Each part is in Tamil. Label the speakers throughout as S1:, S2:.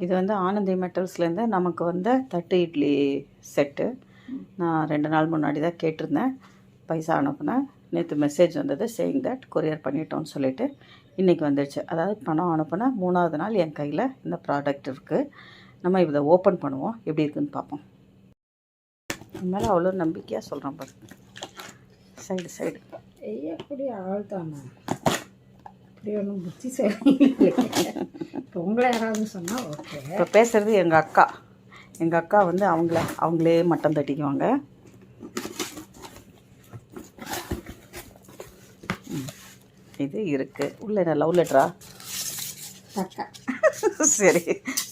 S1: இது வந்து ஆனந்தி மெட்டல்ஸ்லேருந்து நமக்கு வந்த தட்டு இட்லி செட்டு. நான் 2 நாள் முன்னாடி தான் கேட்டிருந்தேன், பைசா அனுப்புனேன். நேற்று மெசேஜ் வந்தது சேயிங் தட் கொரியர் பண்ணிட்டோன்னு சொல்லிவிட்டு இன்றைக்கி வந்துடுச்சு. அதாவது பணம் அனுப்புனேன் 3வது நாள் என் கையில் இந்த ப்ராடக்ட் இருக்குது. நம்ம இதை ஓப்பன் பண்ணுவோம், எப்படி இருக்குதுன்னு பார்ப்போம். மேலே அவ்வளோ நம்பிக்கையாக சொல்கிறேன் பாரு. சைடு
S2: எப்படி ஆள் தானே இப்படி ஒன்றும் புத்தி சொல்லி இப்போ உங்களை யாராவது சொன்னால் ஓகே.
S1: இப்போ பேசுகிறது எங்கள் அக்கா வந்து அவங்களே மட்டம் தட்டிக்குவாங்க. இது இருக்குது உள்ளே என்ன லவ் லெட்டரா?
S2: அக்கா
S1: சரி,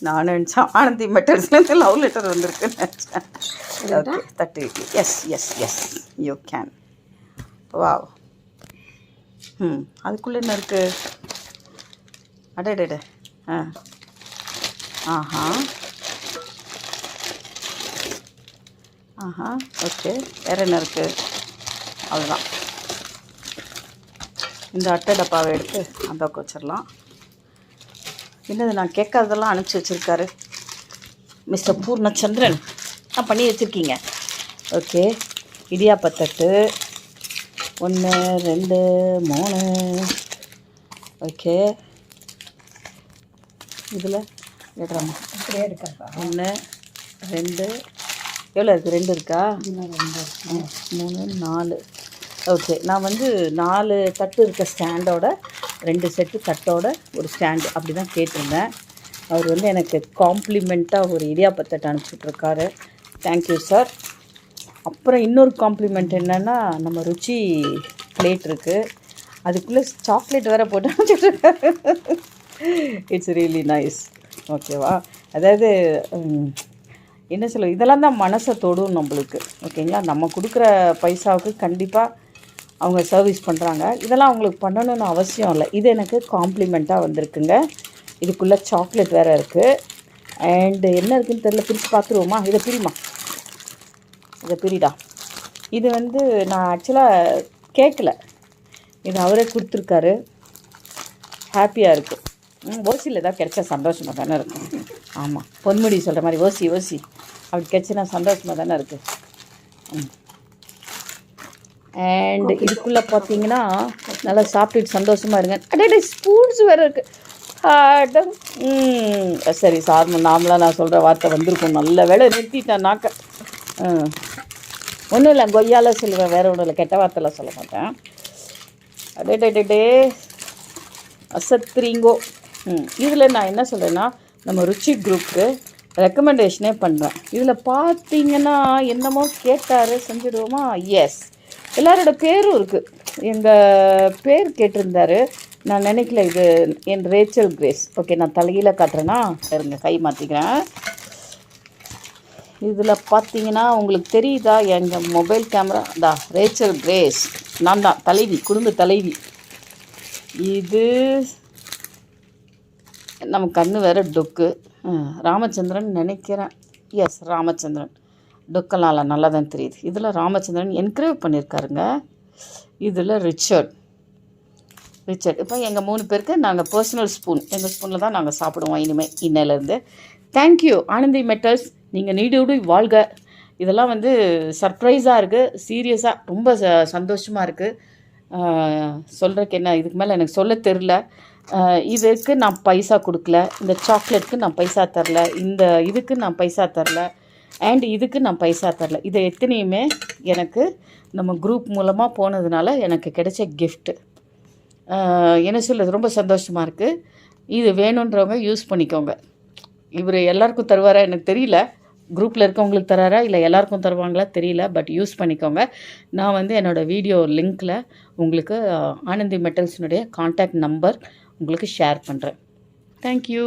S1: நான் நினச்சேன் ஆனந்தி மெட்டல்ஸ்லேருந்து லவ் லெட்டர் வந்திருக்குன்னு நினச்சேன். ஓகே, தட்டு idli. Yes you can. Wow. அதுக்குள்ளே என்ன இருக்குது? அடே ஆஹா ஓகே. வேறு என்ன இருக்குது? அவ்வளோதான். இந்த அட்டை டப்பாவை எடுத்து அந்த பக்கம் வச்சிடலாம். என்னது நான் கேட்காததெல்லாம் அனுப்பிச்சி வச்சுருக்காரு மிஸ்டர் பூர்ணச்சந்திரன். பண்ணி வச்சுருக்கீங்க. ஓகே, இடியாப்பத்தட்டு 1 2 3. ஓகே, இதில் எடுறாமா?
S2: அப்படியே இருக்காப்பா.
S1: 1 2 எவ்வளோ இருக்குது? 2 இருக்கா? 3 4. ஓகே, நான் வந்து 4 தட்டு இருக்க ஸ்டாண்டோட 2 செட்டு தட்டோட ஒரு ஸ்டாண்டு அப்படி தான் கேட்டிருந்தேன். அவர் வந்து எனக்கு காம்ப்ளிமெண்ட்டாக ஒரு இடியாப்பத்தட்டு அனுப்பிச்சுட்ருக்காரு. Thank you sir. அப்புறம் இன்னொரு காம்ப்ளிமெண்ட் என்னென்னா, நம்ம ருச்சி பிளேட் இருக்குது, அதுக்குள்ளே சாக்லேட் வேறு போட்டு அனுப்பிச்சுட்ருக்காரு. It's really nice. ஓகேவா? அதாவது என்ன சொல்ல, இதெல்லாம் தான் மனசை தொடும் நம்மளுக்கு. ஓகேங்களா? நம்ம கொடுக்குற பைசாவுக்கு கண்டிப்பாக அவங்க சர்வீஸ் பண்ணுறாங்க. இதெல்லாம் அவங்களுக்கு பண்ணணும்னு அவசியம் இல்லை. இது எனக்கு காம்ப்ளிமெண்ட்டாக வந்திருக்குங்க. இதுக்குள்ளே சாக்லேட் வேறு இருக்குது. அண்டு என்ன இருக்குதுன்னு தெரியல, பிரித்து பார்த்துருவோமா? இதை பிரிடா. இது வந்து நான் ஆக்சுவலாக கேட்கல, இது அவரே கொடுத்துருக்காரு. ஹாப்பியாக இருக்குது. ஓசியில் தான் கிடைச்சா சந்தோஷமாக தானே இருக்கும். ஆமாம், பொன்முடி சொல்கிற மாதிரி ஓசி அப்படி கிடைச்சினா சந்தோஷமாக தானே இருக்குது. அண்டு இதுக்குள்ளே பார்த்தீங்கன்னா நல்லா சாப்பிட்டுட்டு சந்தோஷமாக இருங்க. அடே ஸ்பூன்ஸ் வேறு இருக்குது. சரி சார், நார்மலாக நான் சொல்கிற வார்த்தை வந்திருக்கும். நல்ல வேலை நிறுத்திட்டேன் நாக்க. ஒன்றும் இல்லை, கொய்யால சொல்லுவேன், வேறு ஒன்றும் இல்லை, கெட்ட வார்த்தைலாம் சொல்ல மாட்டேன். அடே அசத்ரீங்கோ. இதில் நான் என்ன சொல்கிறேன்னா, நம்ம ருச்சி குரூப்புக்கு ரெக்கமெண்டேஷனே பண்ணுறேன். இதில் பார்த்தீங்கன்னா என்னமோ கேட்டார், செஞ்சுடுவோமா? எஸ், எல்லாரோட பேரும் இருக்குது. எங்கள் பேர் கேட்டிருந்தாரு, நான் நினைக்கல. இது என் ரேச்சல் கிரேஸ். ஓகே, நான் தலைகீழ காட்டுறேன்னா இருங்க, கை மாற்றிக்கிறேன். இதில் பார்த்தீங்கன்னா உங்களுக்கு தெரியுதா, எங்கள் மொபைல் கேமரா தான் ரேச்சல் கிரேஸ். நான் தான் தலைவி, குடும்ப தலைவி. இது நம்ம கண்ணு வேறு டொக்கு. ராமச்சந்திரன் நினைக்கிறேன். எஸ், ராமச்சந்திரன். டொக்கெல்லாம் இல்லை, நல்லா தான் தெரியுது. இதில் ராமச்சந்திரன் என்கிரேவ் பண்ணியிருக்காருங்க. இதில் ரிச்சர்ட். இப்போ எங்கள் 3 பேருக்கு நாங்கள் பர்சனல் ஸ்பூன், எங்கள் ஸ்பூனில் தான் நாங்கள் சாப்பிடுவோம் இனிமேல், இன்னையிலேருந்து. தேங்க்யூ ஆனந்தி மெட்டல்ஸ், நீங்கள் நீடோடு வாழ்க. இதெல்லாம் வந்து சர்ப்ரைஸாக இருக்குது, சீரியஸாக ரொம்ப சந்தோஷமாக இருக்குது. சொல்கிறதுக்கு என்ன, இதுக்கு மேலே எனக்கு சொல்ல தெரில. இதுக்கு நான் பைசா கொடுக்கல, இந்த சாக்லேட்டுக்கு நான் பைசா தரல, இந்த இதுக்கு நான் பைசா தரல, அண்ட் இதுக்கு நான் பைசா தரல. இதை எத்தனையுமே எனக்கு நம்ம குரூப் மூலமாக போனதுனால எனக்கு கிடைச்ச கிஃப்ட்டு. என்ன சொல்லுறது, ரொம்ப சந்தோஷமாக இருக்குது. இது வேணுன்றவங்க யூஸ் பண்ணிக்கோங்க. இவர் எல்லாருக்கும் தருவாரா எனக்கு தெரியல, குரூப்பில் இருக்கவங்களுக்கு தராரா இல்லை எல்லாருக்கும் தருவாங்களா தெரியல, பட் யூஸ் பண்ணிக்கோங்க. நான் வந்து என்னோடய வீடியோ லிங்க்கில் உங்களுக்கு ஆனந்தி மெட்டல்ஸினுடைய கான்டாக்ட் நம்பர் உங்களுக்கு ஷேர் பண்ணுறேன். தேங்க்யூ.